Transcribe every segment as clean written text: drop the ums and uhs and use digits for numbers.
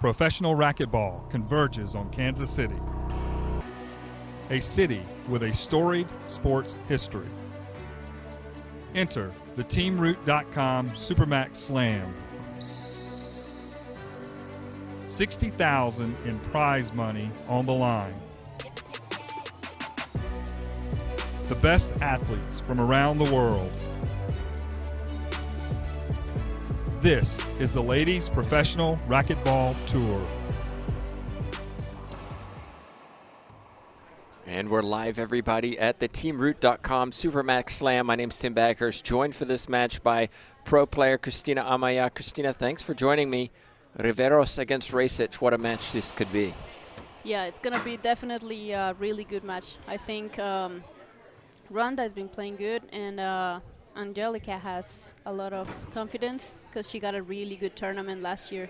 professional racquetball converges on Kansas City, a city with a storied sports history. Enter the TeamRoot SuperMax Slam. 60,000 in prize money on the line. The best athletes from around the world. This is the Ladies Professional Racquetball Tour. And we're live, everybody, at the TeamRoot SuperMax Slam. My name's Tim Baghurst, joined for this match by pro player Cristina Amaya. Cristina, thanks for joining me. Riveros against Rajsich, what a match this could be. Yeah, it's going to be definitely a really good match. I think Rhonda has been playing good, and Angelica has a lot of confidence because she got a really good tournament last year.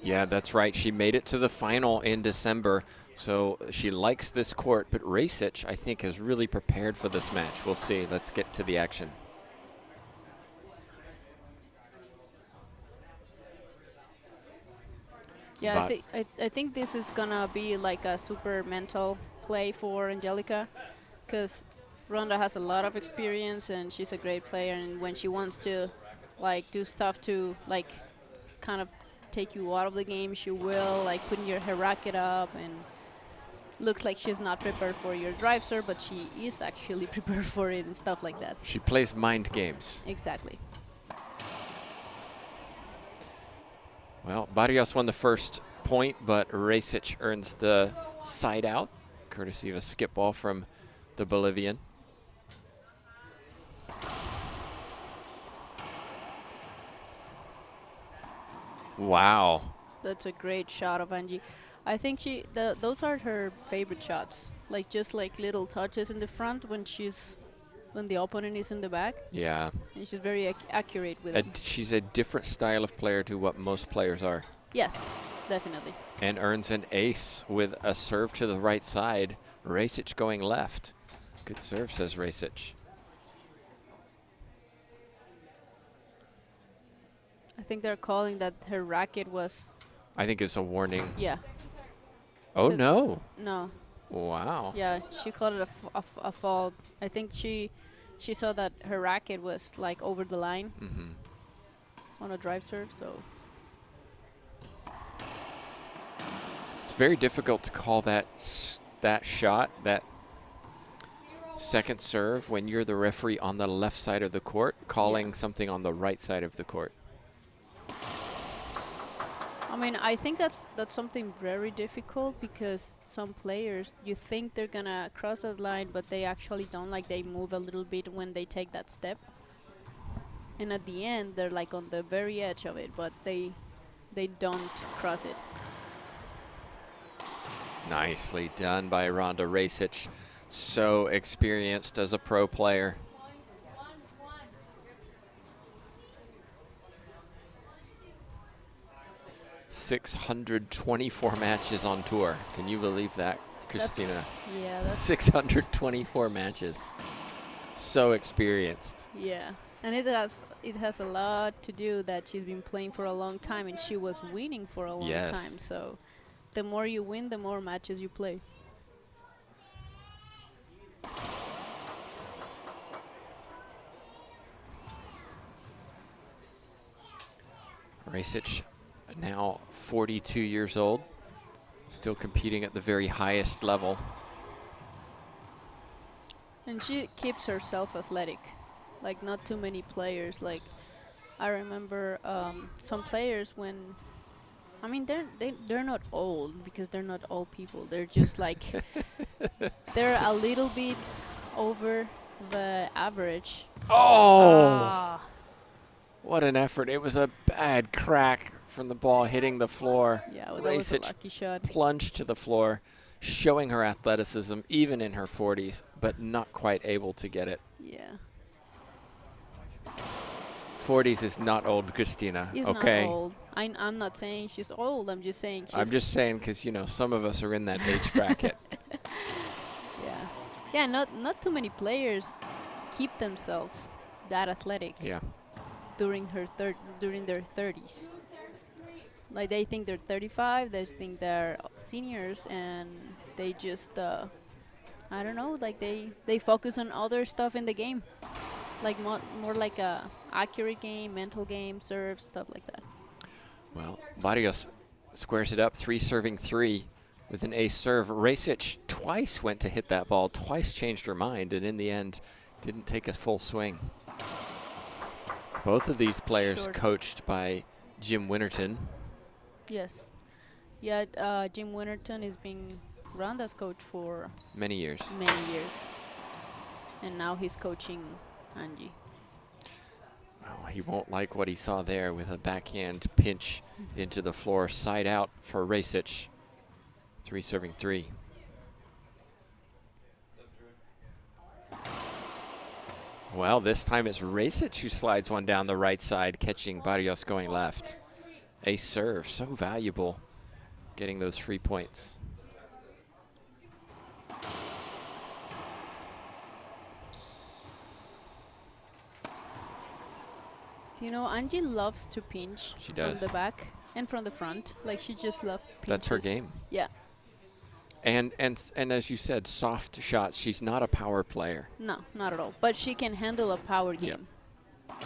Yeah, that's right. She made it to the final in December, so she likes this court. But Rajsich, I think, has really prepared for this match. We'll see. Let's get to the action. Yeah, I think this is going to be like a super mental play for Angelica because Rhonda has a lot of experience and she's a great player, and when she wants to like do stuff to like kind of take you out of the game, she will, like putting her racket up, and looks like she's not prepared for your drive serve, but she is actually prepared for it and stuff like that. She plays mind games. Exactly. Well, Barrios won the first point, but Rajsich earns the side out, courtesy of a skip ball from the Bolivian. Wow. That's a great shot of Angie. I think those are her favorite shots. Like just like little touches in the front when the opponent is in the back. Yeah. And she's very accurate with it. She's a different style of player to what most players are. Yes, definitely. And earns an ace with a serve to the right side. Rajsich going left. Good serve, says Rajsich. I think they're calling that her racket was... I think it's a warning. Yeah. Oh, no. No. Wow. Yeah, she called it a fault. I think she saw that her racket was like over the line on a drive serve, so... It's very difficult to call that shot, that second serve, when you're the referee on the left side of the court, calling something on the right side of the court. I mean, I think that's something very difficult because some players, you think they're going to cross that line, but they actually don't. Like, they move a little bit when they take that step. And at the end, they're like on the very edge of it, but they don't cross it. Nicely done by Rhonda Rajsich. So experienced as a pro player. $624 matches on tour. Can you believe that, Cristina? That's 624 matches. So experienced. Yeah, and it has a lot to do that she's been playing for a long time, and she was winning for a long time. So the more you win, the more matches you play. Rajsich, now 42 years old, still competing at the very highest level. And she keeps herself athletic, like not too many players. Like I remember some players when, I mean, they're not old because they're not old people. They're just like, they're a little bit over the average. Oh! What an effort. It was a bad crack from the ball hitting the floor. Yeah, well, that was a lucky shot. Plunged to the floor, showing her athleticism, even in her 40s, but not quite able to get it. Yeah. 40s is not old, Cristina. It's okay? Not old. I'm not saying she's old. I'm just saying she's... I'm just saying because, you know, some of us are in that age bracket. Yeah. Yeah, not too many players keep themselves that athletic. Yeah. During their 30s. Like they think they're 35, they think they're seniors, and they just I don't know, like they focus on other stuff in the game, like more like a accurate game, mental game, serve, stuff like that. Well, Barrios squares it up, 3 serving 3 with an ace serve. Rajsich twice went to hit that ball, twice changed her mind, and in the end didn't take a full swing. Both of these players coached by Jim Winterton. Yes. Yeah, Jim Winterton is being Ronda's coach for many years. And now he's coaching Angie. Well, he won't like what he saw there with a backhand pinch into the floor. Side out for Rajsich. 3 serving 3. Well, this time it's Rajsich who slides one down the right side, catching Barrios going left. Ace serve, so valuable, getting those free points. You know, Angie loves to pinch from the back and from the front. Like, she just loves pinches. That's her game. Yeah. And as you said, soft shots. She's not a power player. No, not at all. But she can handle a power game. Yep.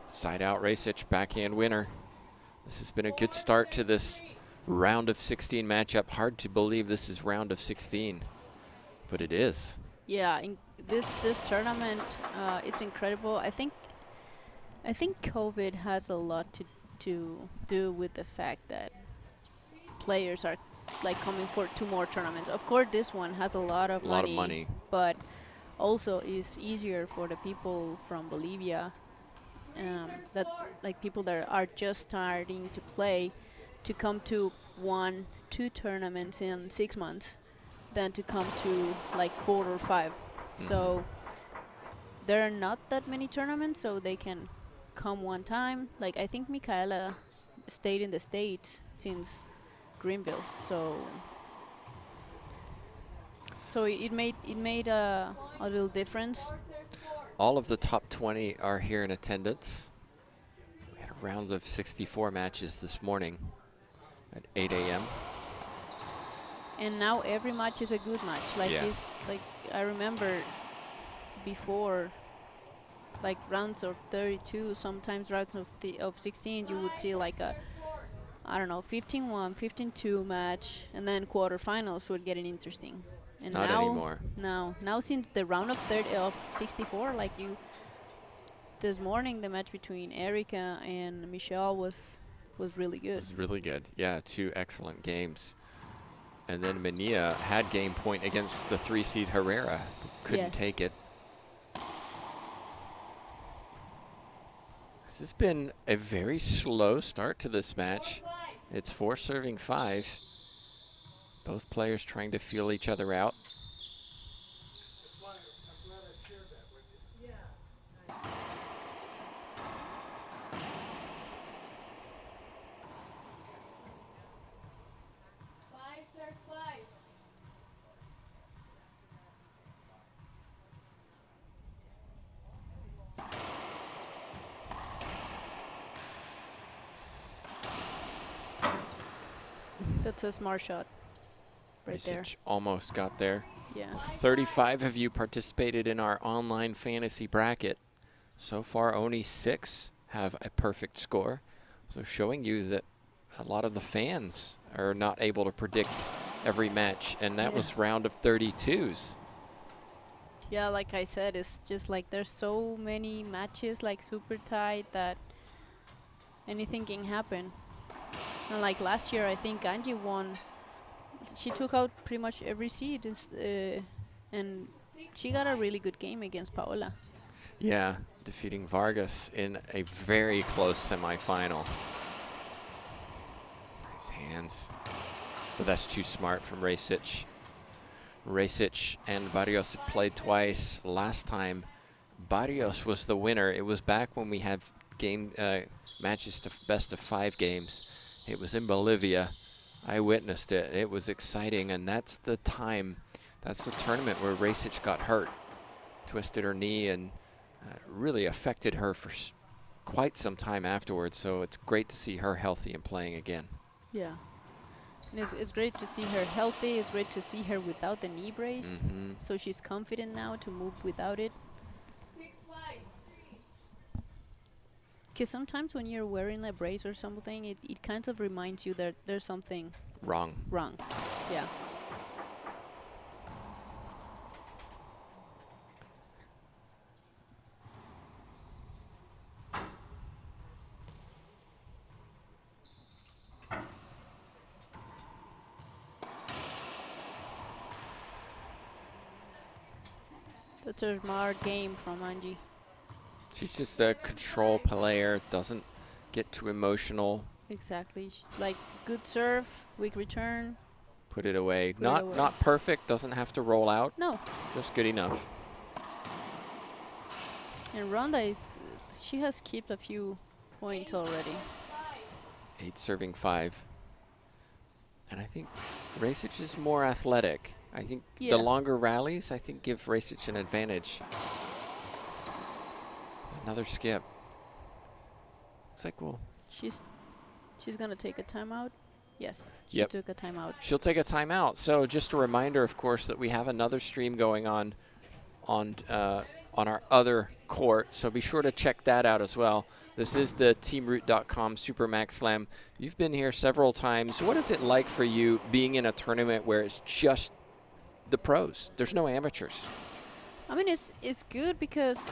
Side out Rajsich, backhand winner. This has been a good start to this round of 16 matchup. Hard to believe this is round of 16, but it is. Yeah, in this tournament, it's incredible. I think COVID has a lot to do with the fact that players are like coming for 2 more tournaments. Of course, this one has a lot of money, but also is easier for the people from Bolivia. That like people that are just starting to play, to come to 1-2 tournaments in 6 months than to come to like 4 or 5. So there are not that many tournaments, so they can come one time. Like, I think Micaela stayed in the States since Greenville, so it made a little difference. All of the top 20 are here in attendance. We had a round of 64 matches this morning at 8 a.m. And now every match is a good match. Like this, like I remember before, like rounds of 32, sometimes rounds of 16, you would see like a, I don't know, 15-1, 15-2 match, and then quarterfinals would get interesting. And not now, anymore. Now since the round of 64, like this morning, the match between Erica and Michelle was really good. It was really good. Yeah, 2 excellent games. And then Mania had game point against the 3-seed Herrera. Couldn't take it. This has been a very slow start to this match. It's 4 serving 5. Both players trying to feel each other out. That's a smart shot right there. Almost got there. Yeah. 35 of you participated in our online fantasy bracket. So far, only 6 have a perfect score. So showing you that a lot of the fans are not able to predict every match. And that was round of 32s. Yeah, like I said, it's just like there's so many matches like super tight that anything can happen. And like last year, I think Angie won. She took out pretty much every seed, and she got a really good game against Paola. Yeah, defeating Vargas in a very close semifinal. Nice hands. But that's too smart from Rajsich. Rajsich and Barrios have played twice. Last time, Barrios was the winner. It was back when we had matches to best of 5 games. It was in Bolivia. I witnessed it. It was exciting, and that's the time, that's the tournament where Rajsich got hurt, twisted her knee, and really affected her for quite some time afterwards. So it's great to see her healthy and playing again. Yeah. And it's great to see her healthy. It's great to see her without the knee brace. So she's confident now to move without it. Because sometimes when you're wearing a brace or something, it kind of reminds you that there's something wrong. Yeah. That's a smart game from Angie. She's just a control player, doesn't get too emotional. Exactly. Like good serve, weak return. Put it away. Put it Not away. not perfect, doesn't have to roll out. No. Just good enough. And Ronda she has kept a few points already. 8 serving 5. And I think Rajsich is more athletic. I think the longer rallies, I think, give Rajsich an advantage. Another skip. Looks like She's gonna take a timeout. Yes, she Yep. took a timeout. She'll take a timeout. So just a reminder, of course, that we have another stream going on our other court. So be sure to check that out as well. This is the TeamRoot.com SuperMax Slam. You've been here several times. What is it like for you being in a tournament where it's just the pros? There's no amateurs. I mean, it's good because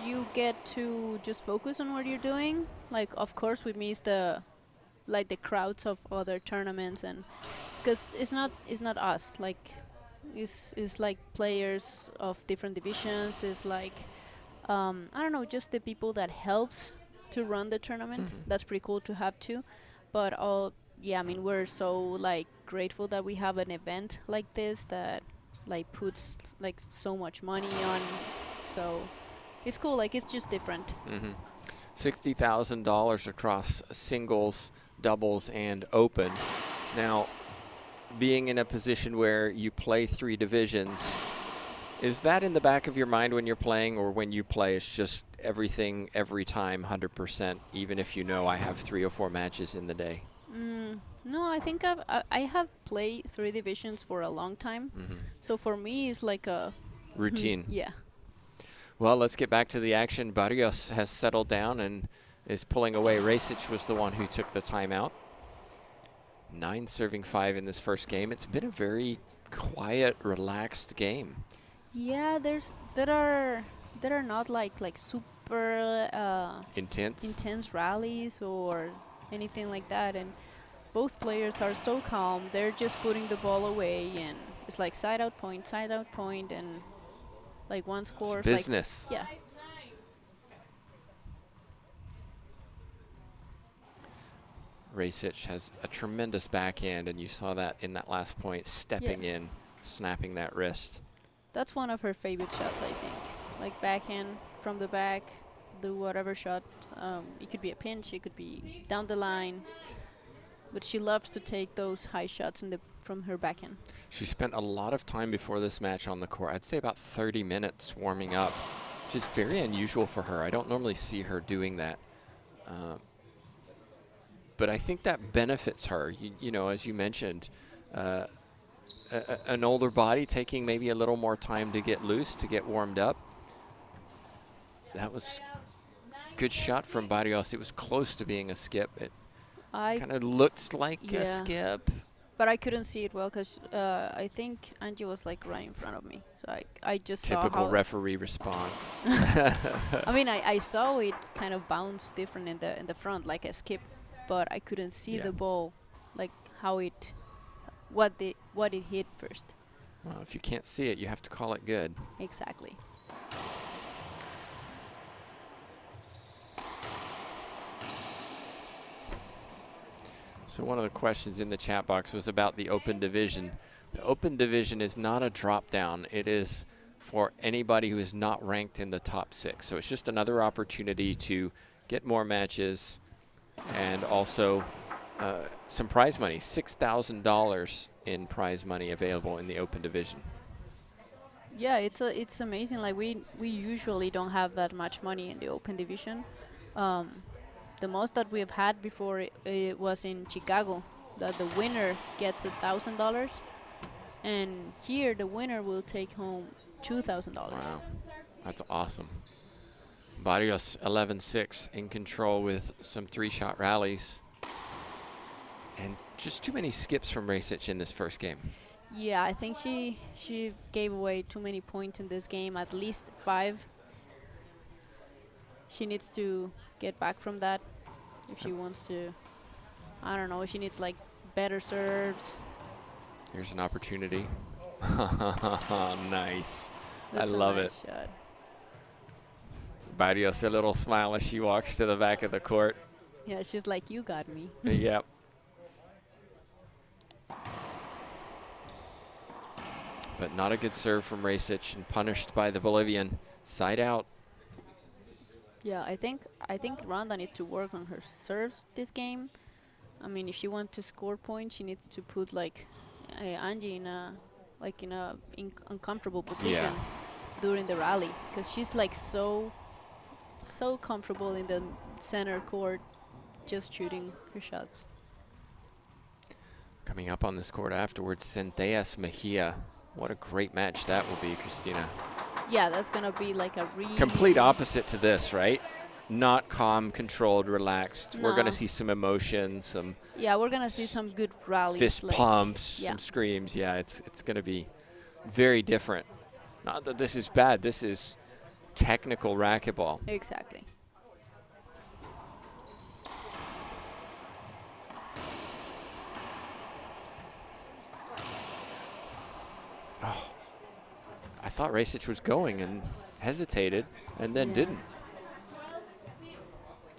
you get to just focus on what you're doing. Like, of course, we miss the crowds of other tournaments, and because it's not us. Like, it's like players of different divisions. It's like I don't know, just the people that helps to run the tournament. That's pretty cool to have too. But yeah, I mean, we're so like grateful that we have an event like this that like puts like so much money on. So it's cool. Like, it's just different. $60,000 across singles, doubles, and open. Now, being in a position where you play 3 divisions, is that in the back of your mind when you're playing, or when you play it's just everything every time 100%, even if you know I have 3 or 4 matches in the day? No, I think I have played 3 divisions for a long time. So for me, it's like a routine. Yeah. Well, let's get back to the action. Barrios has settled down and is pulling away. Rajsich was the one who took the timeout. 9 serving 5 in this first game. It's been a very quiet, relaxed game. Yeah, there are not like super intense rallies or anything like that, and both players are so calm. They're just putting the ball away, and it's like side out point, and like one score. It's business. Like, yeah. Rajsich has a tremendous backhand, and you saw that in that last point, stepping in, snapping that wrist. That's one of her favorite shots, I think. Like backhand from the back, do whatever shot. It could be a pinch, it could be down the line. But she loves to take those high shots from her backhand. She spent a lot of time before this match on the court. I'd say about 30 minutes warming up, which is very unusual for her. I don't normally see her doing that. But I think that benefits her. You know, as you mentioned, an older body taking maybe a little more time to get loose, to get warmed up. That was good shot from Barrios. It was close to being a skip. It kind of looked like a skip. But I couldn't see it well because I think Angie was like right in front of me. So I just saw typical referee response. I mean, I saw it kind of bounce different in the front, like a skip, but I couldn't see the ball, like how what it hit first. Well, if you can't see it, you have to call it good. Exactly. So one of the questions in the chat box was about the open division. The open division is not a drop down. It is for anybody who is not ranked in the top 6. So it's just another opportunity to get more matches and also some prize money, $6,000 in prize money available in the open division. Yeah, it's amazing. Like we usually don't have that much money in the open division. The most that we've had before it was in Chicago, that the winner gets $1,000, and here the winner will take home $2,000. Wow, that's awesome. Barrios 11-6 in control with some 3-shot rallies. And just too many skips from Rajsich in this first game. Yeah, I think she gave away too many points in this game, at least 5. She needs to get back from that if she wants to. I don't know, she needs like better serves. Here's an opportunity. Nice. That's I love a nice it. shot. Barrios, a little smile as she walks to the back of the court. Yeah, she's like, you got me. Yep. But not a good serve from Rajsich and punished by the Bolivian. Side out. Yeah, I think Ronda needs to work on her serves this game. I mean, if she wants to score points, she needs to put like Angie in a uncomfortable position during the rally, because she's like so comfortable in the center court, just shooting her shots. Coming up on this court afterwards, Centellas Mejia. What a great match that will be, Christina. Yeah, that's gonna be like a really complete opposite to this, right? Not calm, controlled, relaxed. No. We're gonna see some emotion, some we're gonna see some good rallies, fist like pumps, some screams. Yeah, it's gonna be very different. Not that this is bad. This is technical racquetball. Exactly. Oh, I thought Rajsich was going and hesitated and then didn't.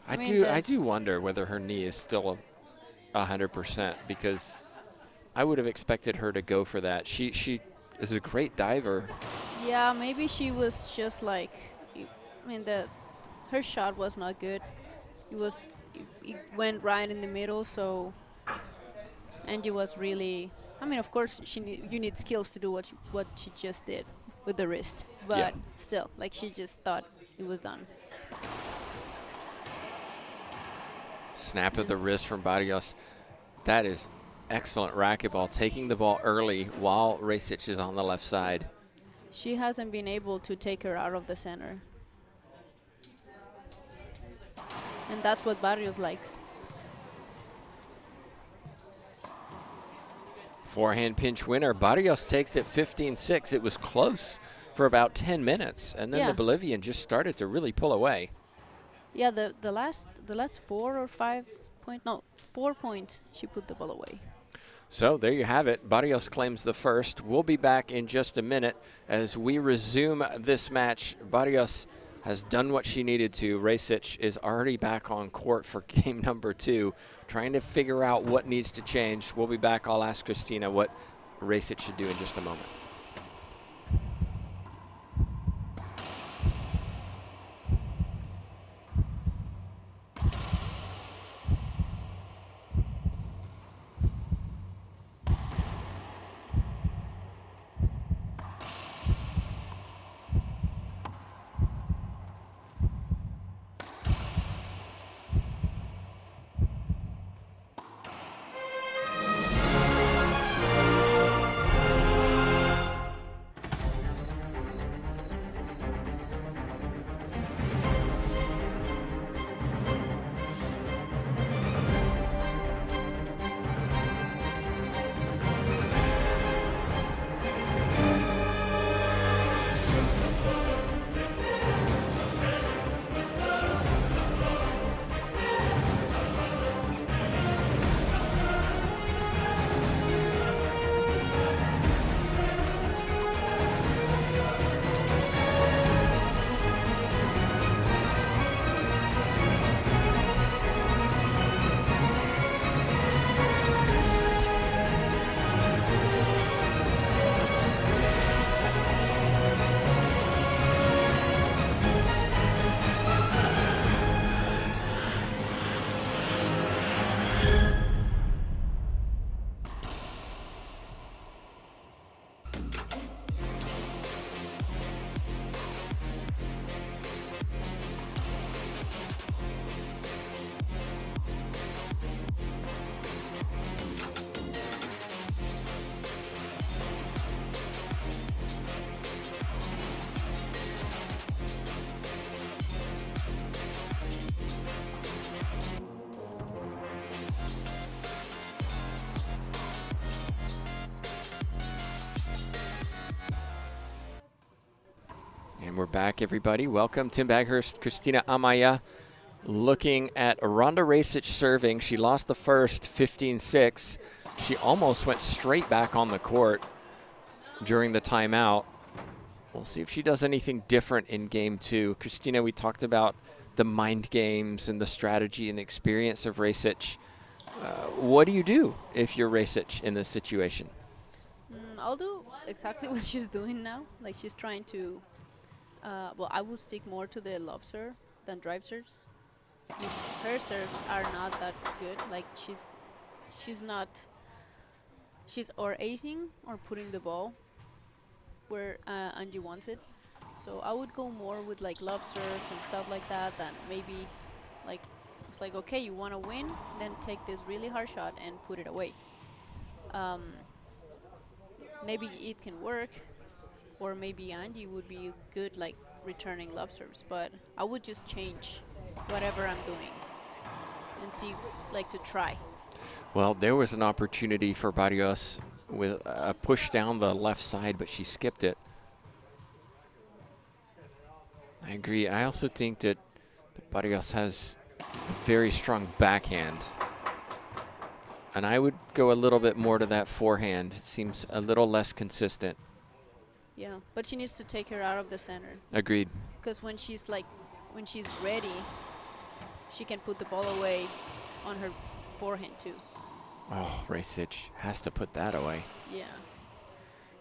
I do wonder whether her knee is still 100%, because I would have expected her to go for that. She is a great diver. Yeah, maybe she was just like, I mean, her shot was not good. It went right in the middle, so Angie was really, I mean, of course you need skills to do what she just did with the wrist, but still, like, she just thought it was done. Snap of the wrist from Barrios. That is excellent racquetball, taking the ball early while Rajsich is on the left side. She hasn't been able to take her out of the center. And that's what Barrios likes. Forehand pinch winner. Barrios takes it 15-6. It was close for about 10 minutes, and then the Bolivian just started to really pull away. Yeah, the last 4 or 5 points, no, 4 points, she put the ball away. So there you have it. Barrios claims the first. We'll be back in just a minute as we resume this match. Barrios has done what she needed to. Rajsich is already back on court for game number 2, trying to figure out what needs to change. We'll be back. I'll ask Christina what Rajsich should do in just a moment. And we're back, everybody. Welcome. Tim Baghurst, Christina Amaya. Looking at Ronda Rajsich serving. She lost the first 15-6. She almost went straight back on the court during the timeout. We'll see if she does anything different in game two. Christina, we talked about the mind games and the strategy and experience of Rajsich. What do you do if you're Rajsich in this situation? I'll do exactly what she's doing now. Like, she's trying to, well, I would stick more to the lob serve than drive serves. If her serves are not that good, like she's or acing or putting the ball where Angie wants it. So I would go more with like lob serves and stuff like that than maybe like, it's like, okay, you want to win, then take this really hard shot and put it away. Maybe it can work, or maybe Angie would be good like returning lob serves, but I would just change whatever I'm doing and see, like, to try. Well, there was an opportunity for Barrios with a push down the left side, but she skipped it. I agree. I also think that Barrios has a very strong backhand. And I would go a little bit more to that forehand. It seems a little less consistent. Yeah, but she needs to take her out of the center. Agreed. Because when she's ready, she can put the ball away on her forehand too. Oh, Rajsich has to put that away. Yeah.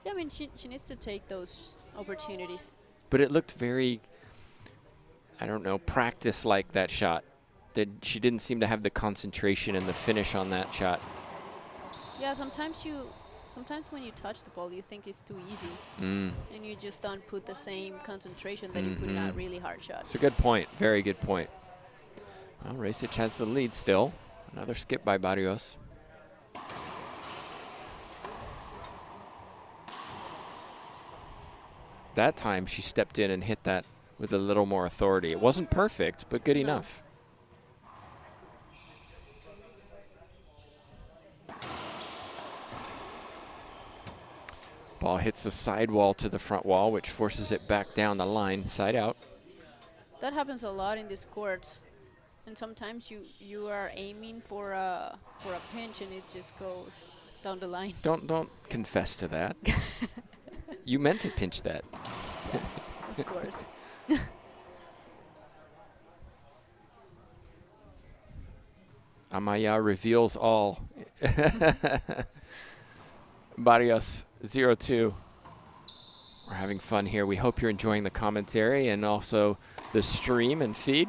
Yeah, I mean, she needs to take those opportunities. But it looked very, I don't know, practice-like, that shot. That she didn't seem to have the concentration and the finish on that shot. Yeah, sometimes when you touch the ball, you think it's too easy. And you just don't put the same concentration that you put in a really hard shot. It's a good point. Very good point. Well, Rajsich has the lead still. Another skip by Barrios. That time she stepped in and hit that with a little more authority. It wasn't perfect, but good enough. Ball hits the side wall to the front wall, which forces it back down the line, side out. That happens a lot in these courts. And sometimes you are aiming for a pinch and it just goes down the line. Don't confess to that. You meant to pinch that. Of course. Amaya reveals all. Barrios 0-2. We're having fun here. We hope you're enjoying the commentary and also the stream and feed.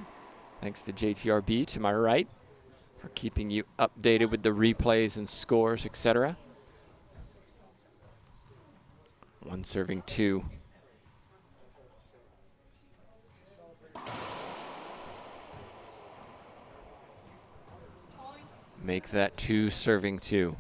Thanks to JTRB to my right for keeping you updated with the replays and scores, etc. One serving two. Make that two serving two.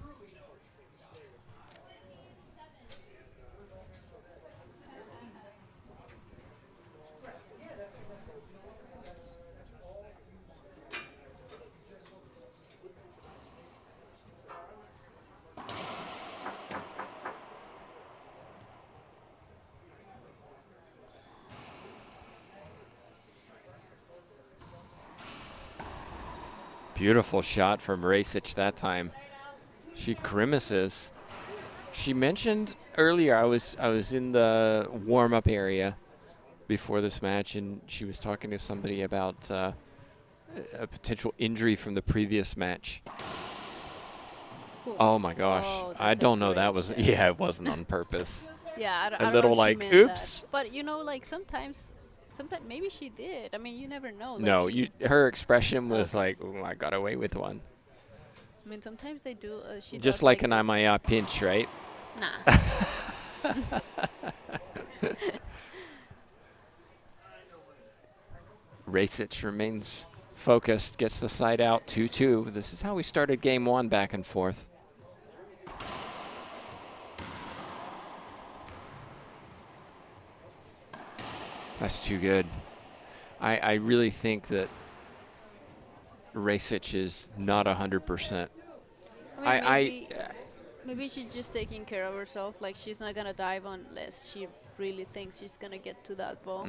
Beautiful shot from Rajsich that time. She grimaces. She mentioned earlier, I was in the warm-up area before this match, and she was talking to somebody about a potential injury from the previous match. Cool. Oh my gosh. Oh, I that's a don't know. great That was, shot. yeah, it wasn't on purpose. Yeah, I A don't little know if she like, meant oops. that. But, you know, like, sometimes maybe she did. I mean, you never know. Like, No, her expression was like, oh, I got away with one. I mean, sometimes they do. She Just does like an this. Amaya pinch, right? Nah. Rajsich remains focused, gets the side out, 2-2. This is how we started game one, back and forth. That's too good. I really think that Rajsich is not 100%. I mean, maybe she's just taking care of herself. Like, she's not gonna dive unless she really thinks she's gonna get to that ball.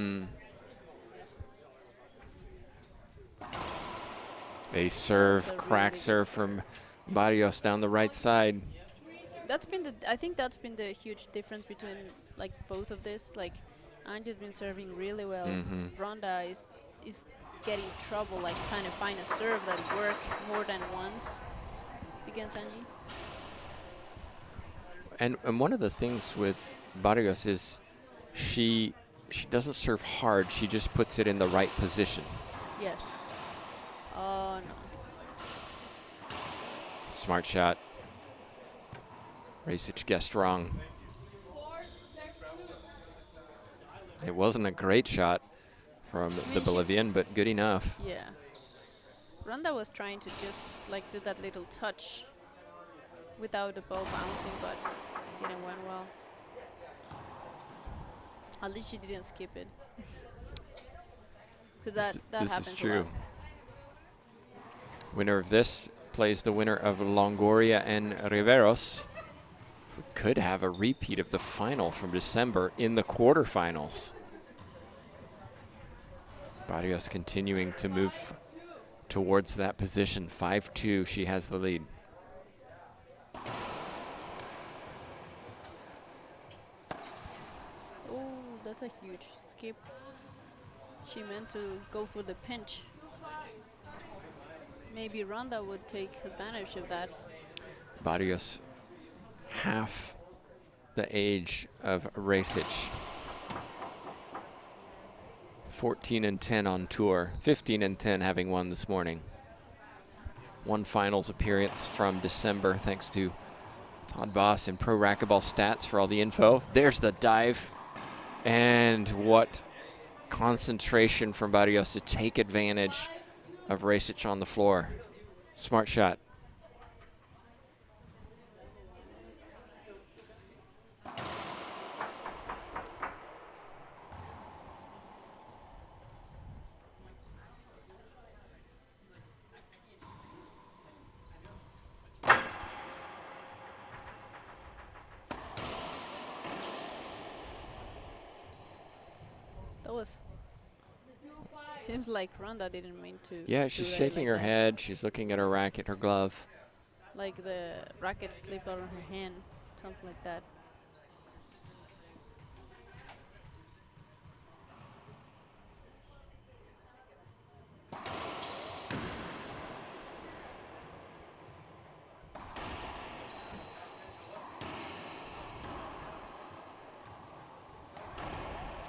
A serve, a crack really serve from Barrios down the right side. I think that's been the huge difference between like both of this. Like Angie's been serving really well. Ronda is getting trouble, like trying to find a serve that work more than once against Angie. And one of the things with Barrios is she doesn't serve hard. She just puts it in the right position. Yes. Oh no. Smart shot. Rajsich guessed wrong. It wasn't a great shot from the Bolivian, but good enough. Yeah. Ronda was trying to just like do that little touch without the ball bouncing, but it didn't went well. At least she didn't skip it. 'Cause that This happens is a true. lot. Winner of this plays the winner of Longoria and Riveros. We could have a repeat of the final from December in the quarterfinals. Barrios continuing to move towards that position. 5-2, she has the lead. Oh, that's a huge skip. She meant to go for the pinch. Maybe Ronda would take advantage of that. Barrios half the age of Rajsich. 14-10 on tour, 15-10 having won this morning. One finals appearance from December, thanks to Todd Boss and Pro Racquetball Stats for all the info. There's the dive. And what concentration from Barrios to take advantage of Rajsich on the floor. Smart shot. That was. Seems like Ronda didn't mean to. Yeah, do she's that shaking like her that. head. She's looking at her racket, her glove. Like the racket slipped out of her hand, something like that.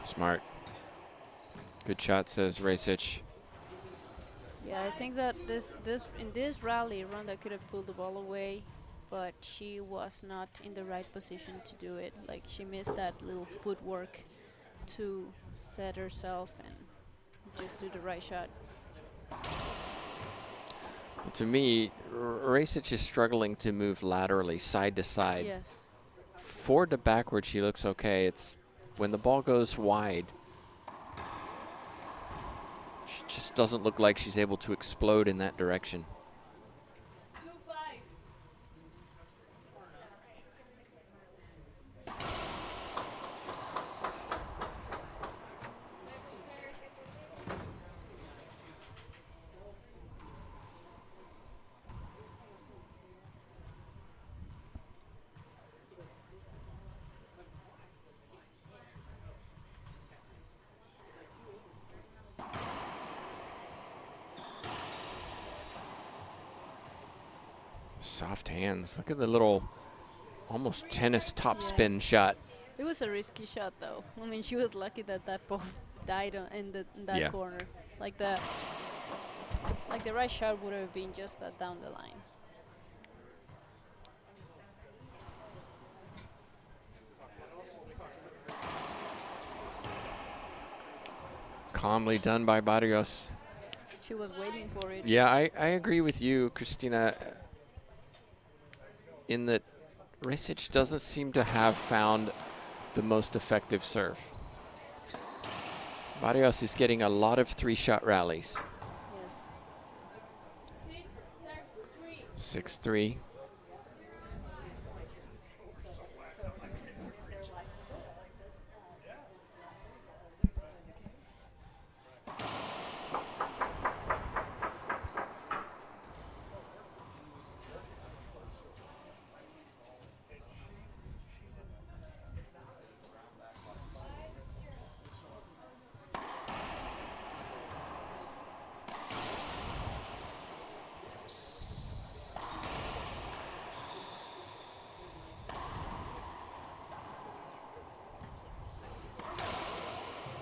Smart. Good shot, says Rajsich. Yeah, I think that in this rally, Ronda could have pulled the ball away, but she was not in the right position to do it. Like she missed that little footwork to set herself and just do the right shot. Well, to me, Rajsich is struggling to move laterally, side to side. Yes. Forward to backward, she looks okay. It's when the ball goes wide, she just doesn't look like she's able to explode in that direction. Soft hands. Look at the little almost tennis topspin shot. It was a risky shot, though. I mean, she was lucky that that ball died in that corner. Like the right shot would have been just that down the line. Calmly done by Barrios. She was waiting for it. Yeah, I agree with you, Christina, in that Rajsich doesn't seem to have found the most effective serve. Barrios is getting a lot of three-shot rallies. Yes. 6-3.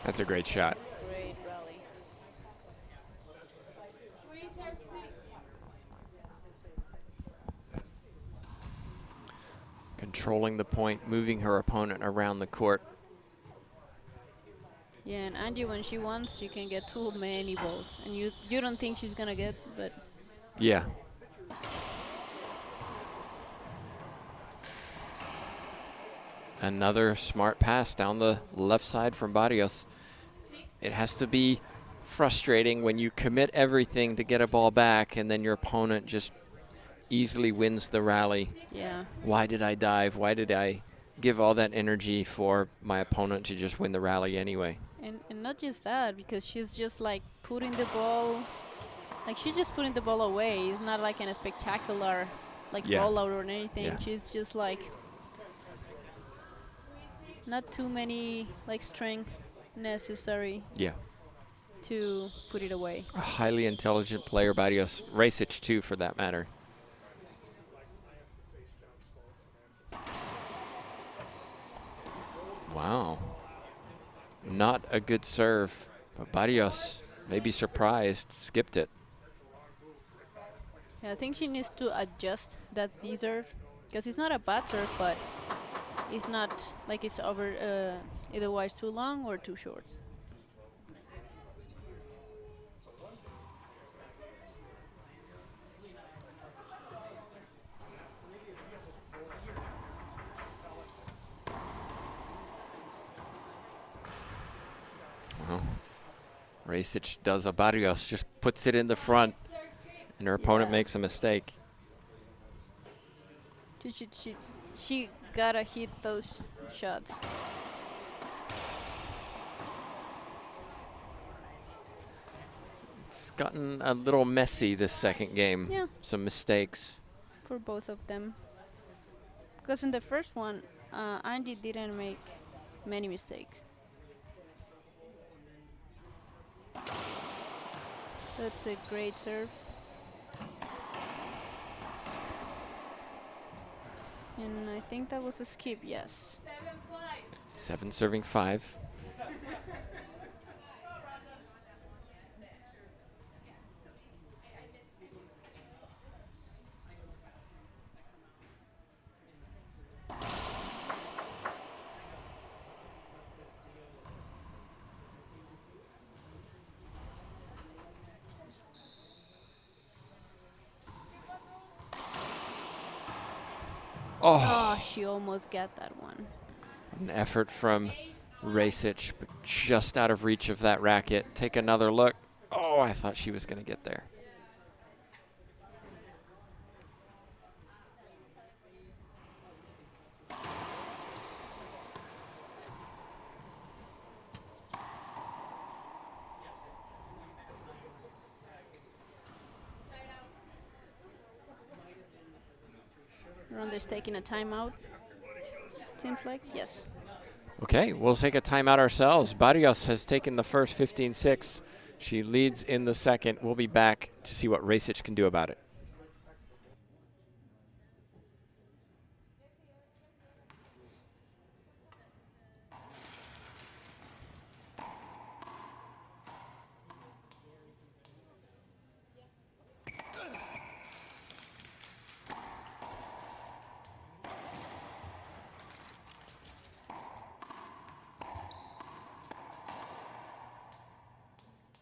That's a great shot. Great rally. Controlling the point, moving her opponent around the court. Yeah, and Angie, when she wants, she can get too many balls. And you don't think she's going to get, but... Yeah. Another smart pass down the left side from Barrios. It has to be frustrating when you commit everything to get a ball back and then your opponent just easily wins the rally. Yeah. Why did I dive? Why did I give all that energy for my opponent to just win the rally anyway? And not just that, because she's just like putting the ball, like she's just putting the ball away. It's not like in a spectacular like ball out or anything. Yeah. She's just like not too many like strength necessary to put it away. A highly intelligent player, Barrios. Rajsich too, for that matter. Wow. Not a good serve, but Barrios, maybe surprised, skipped it. Yeah, I think she needs to adjust that Z serve, because it's not a bad serve, but it's not like it's over either too long or too short. Well, Rajsich does a Barrios, just puts it in the front, and her opponent makes a mistake. She gotta hit those shots. It's gotten a little messy this second game. Yeah. Some mistakes. For both of them. Because in the first one, Angie didn't make many mistakes. That's a great serve. And I think that was a skip, yes. 7 serving 5. Oh, she almost got that one. An effort from Rajsich, but just out of reach of that racket. Take another look. Oh, I thought she was going to get there. Ronda's taking a timeout. Seems like, yes. Okay, we'll take a timeout ourselves. Barrios has taken the first 15-6. She leads in the second. We'll be back to see what Rajsich can do about it.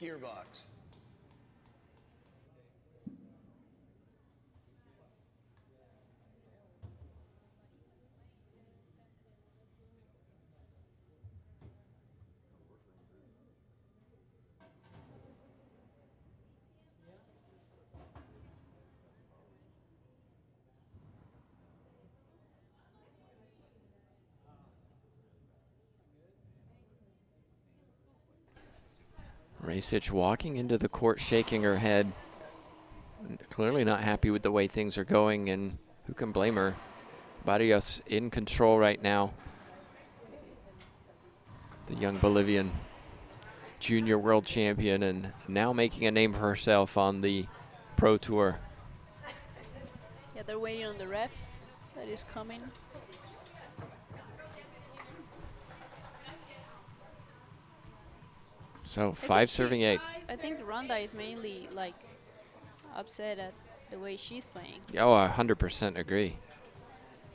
Gearbox. Rajsich walking into the court, shaking her head. Clearly not happy with the way things are going, and who can blame her? Barrios in control right now. The young Bolivian junior world champion, and now making a name for herself on the Pro Tour. Yeah, they're waiting on the ref that is coming. So 5 serving 8. I think Ronda is mainly like upset at the way she's playing. Oh, I 100% agree.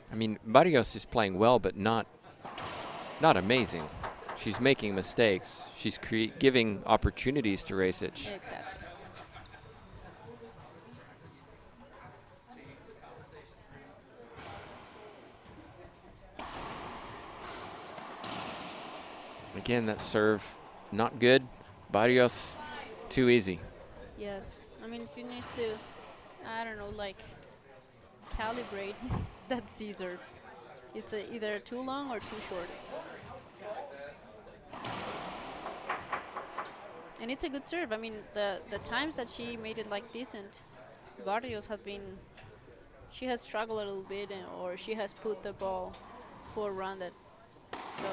I mean, Barrios is playing well, but not amazing. She's making mistakes. She's giving opportunities to Rajsich. Exactly. Again, that serve not good. Barrios too easy. Yes. I mean, if you need to, I don't know, like calibrate that C serve. It's either too long or too short. And it's a good serve. I mean, the times that she made it like decent, Barrios had been, she has struggled a little bit, or she has put the ball forehand. So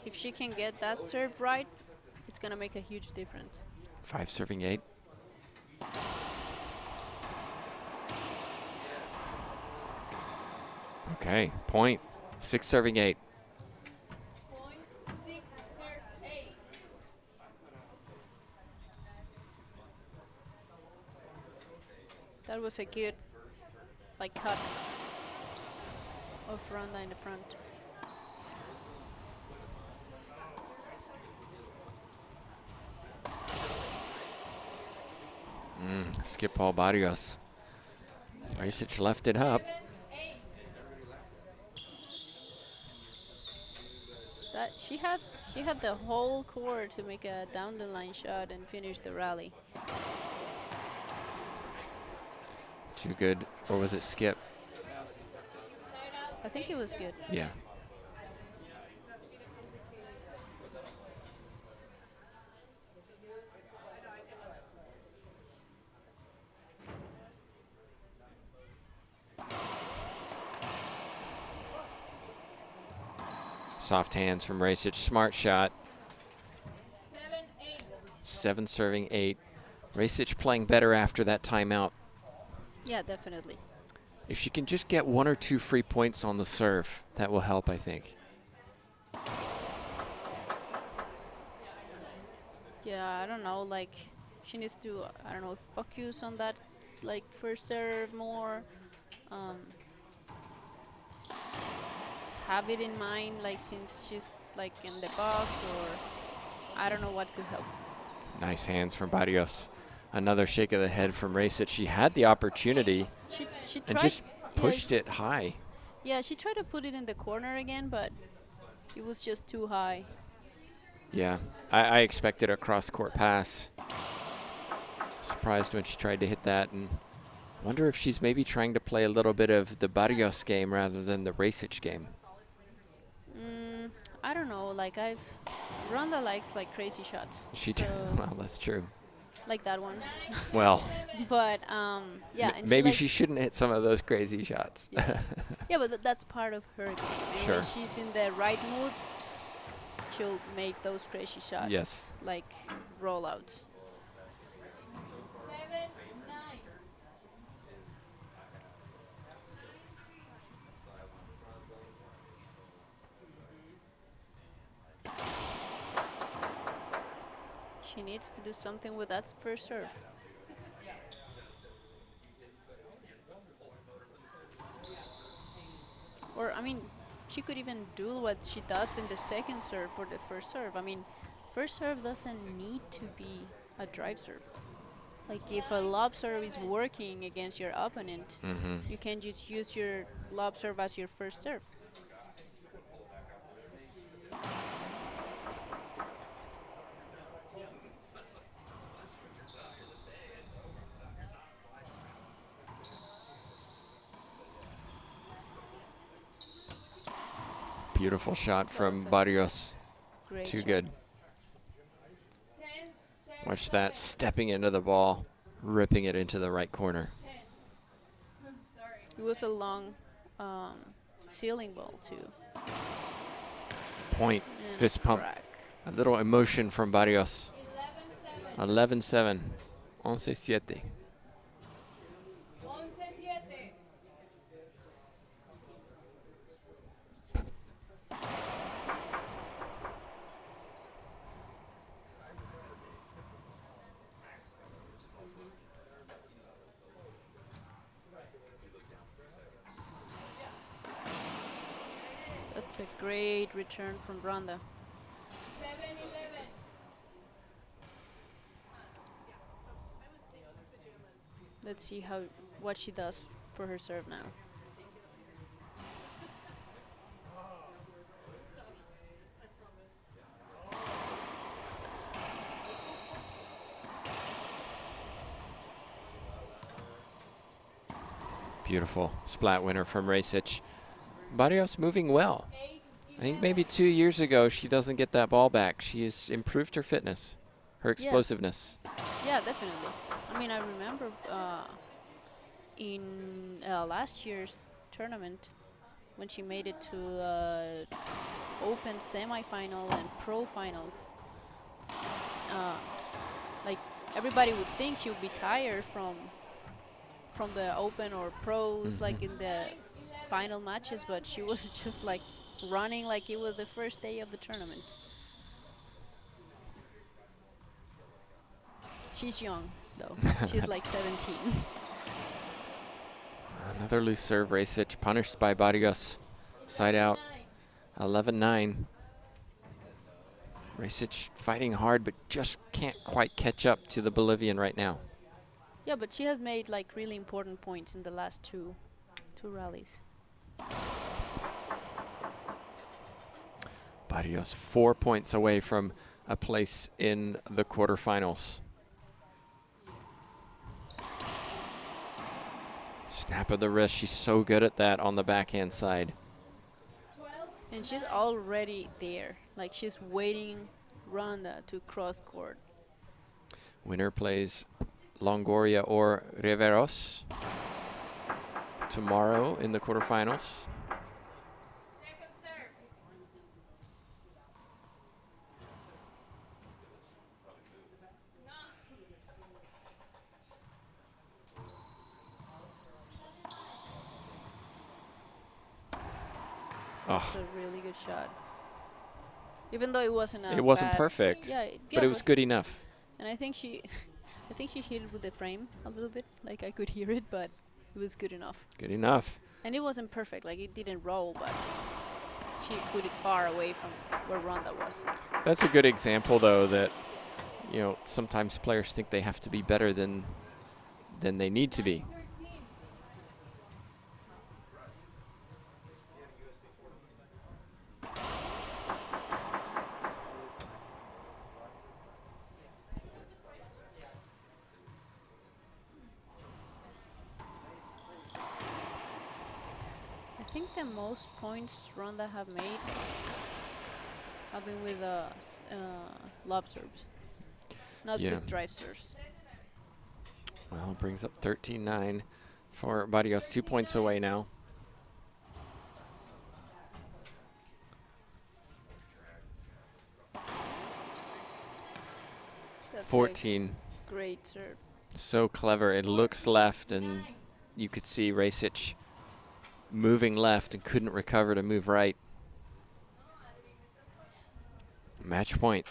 if she can get that serve right, it's gonna make a huge difference. 5 serving 8. Okay, point. 6 serving 8. That was a good, like, cut of Ronda in the front. Skip ball Barrios. Rajsich left it up. That she had the whole court to make a down the line shot and finish the rally. Too good. Or was it skip? I think it was good. Yeah. Soft hands from Rajsich. Smart shot. 7 serving 8. Rajsich playing better after that timeout. Yeah, definitely. If she can just get 1 or 2 free points on the serve, that will help, I think. Yeah, I don't know, like, she needs to, I don't know, focus on that, like, first serve more. Have it in mind, like, since she's, like, in the box, or I don't know what could help. Nice hands from Barrios. Another shake of the head from Rajsich. She had the opportunity She and tried, just pushed it high. Yeah, she tried to put it in the corner again, but it was just too high. Yeah, I expected a cross-court pass. Surprised when she tried to hit that, and wonder if she's maybe trying to play a little bit of the Barrios game rather than the Rajsich game. I don't know, like, Ronda likes, like, crazy shots. She well, that's true. Like that one. Well, but yeah, and maybe she she shouldn't hit some of those crazy shots. Yeah, yeah, but that's part of her game. And Sure. when she's in the right mood, she'll make those crazy shots. Yes. Like rollout. 7-9. She needs to do something with that first serve. Or, I mean, she could even do what she does in the second serve for the first serve. I mean, first serve doesn't need to be a drive serve. Like, if a lob serve is working against your opponent, you can just use your lob serve as your first serve. Beautiful shot from Barrios. Great Too shot. good. 10-7. Watch that, stepping into the ball, ripping it into the right corner. Sorry. It was a long ceiling ball, too. Point, And fist pump. crack. A little emotion from Barrios. 11-7. 11-7. 11-7. It's a great return from Ronda. Let's see what she does for her serve now. Beautiful splat winner from Rajsich. Barrios moving well. I think maybe 2 years ago she doesn't get that ball back. She has improved her fitness, her explosiveness. Yeah, definitely. I mean, I remember in last year's tournament when she made it to Open semifinal and Pro finals. Like everybody would think she would be tired from the Open or Pros, like in the final matches, but she was just like running like it was the first day of the tournament. She's young, though. She's like 17. Another loose serve, Rajsich punished by Barrios. Side out, 11-9. Rajsich fighting hard, but just can't quite catch up to the Bolivian right now. Yeah, but she has made like really important points in the last two rallies. Barrios 4 points away from a place in the quarterfinals. Snap of the wrist, she's so good at that on the backhand side. And she's already there. Like she's waiting Ronda to cross court. Winner plays Longoria or Riveros tomorrow in the quarterfinals. That's a really good shot. Even though it wasn't It wasn't bad. perfect, Yeah, but it was good enough. And I think she hit it with the frame a little bit. Like I could hear it, but it was good enough. Good enough. And it wasn't perfect. Like it didn't roll, but she put it far away from where Ronda was. That's a good example, though, that sometimes players think they have to be better than they need to be. I think the most points Ronda have made have been with lob serves, not with drive serves. Well, brings up 13-9 for Barrios, 2 points away now. That's 14. Great serve. So clever. It looks left, and you could see Rajsich moving left and couldn't recover to move right. Match point.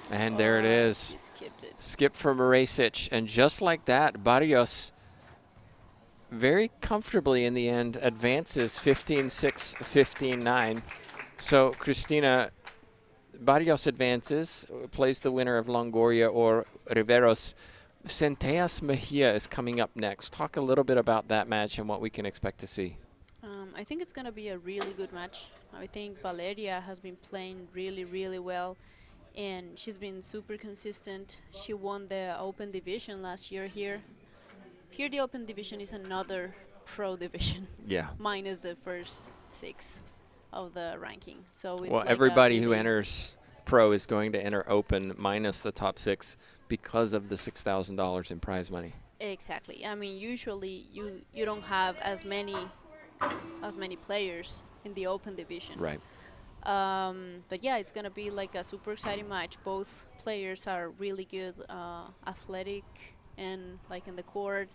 And there it is. She skipped it. Skip from Rajsich, and just like that, Barrios very comfortably in the end advances 15-6, 15-9. So Cristina, Barrios advances, plays the winner of Longoria or Riveros. Centellas Mejia is coming up next. Talk a little bit about that match and what we can expect to see. I think it's going to be a really good match. I think Valeria has been playing really, really well, and she's been super consistent. She won the Open Division last year here. Here the Open Division is another pro division. Yeah. Minus the first 6 of the ranking. So it's well, like everybody who enters pro is going to enter Open minus the top 6 because of the $6,000 in prize money. Exactly. I mean, usually you don't have as many players in the Open Division. Right. But yeah, it's gonna be like a super exciting match. Both players are really good, athletic, and like in the court,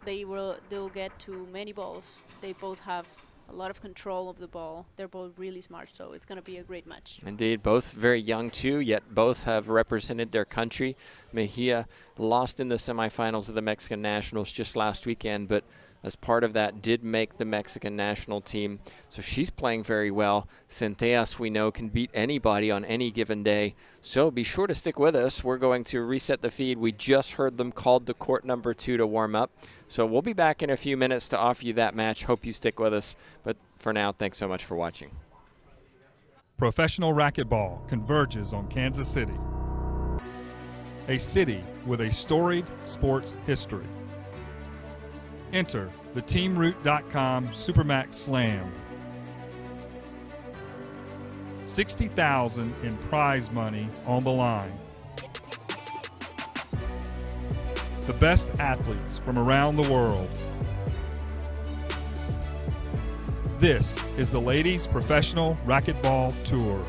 they'll get to many balls. They both have a lot of control of the ball. They're both really smart, so it's going to be a great match. Indeed, both very young too, yet both have represented their country. Mejia lost in the semifinals of the Mexican Nationals just last weekend, but as part of that did make the Mexican national team. So she's playing very well. Centellas, we know, can beat anybody on any given day. So be sure to stick with us. We're going to reset the feed. We just heard them called to court number 2 to warm up. So we'll be back in a few minutes to offer you that match. Hope you stick with us. But for now, thanks so much for watching. Professional racquetball converges on Kansas City, a city with a storied sports history. Enter the TeamRoot SuperMax Slam. $60,000 in prize money on the line. The best athletes from around the world. This is the Ladies Professional Racquetball Tour.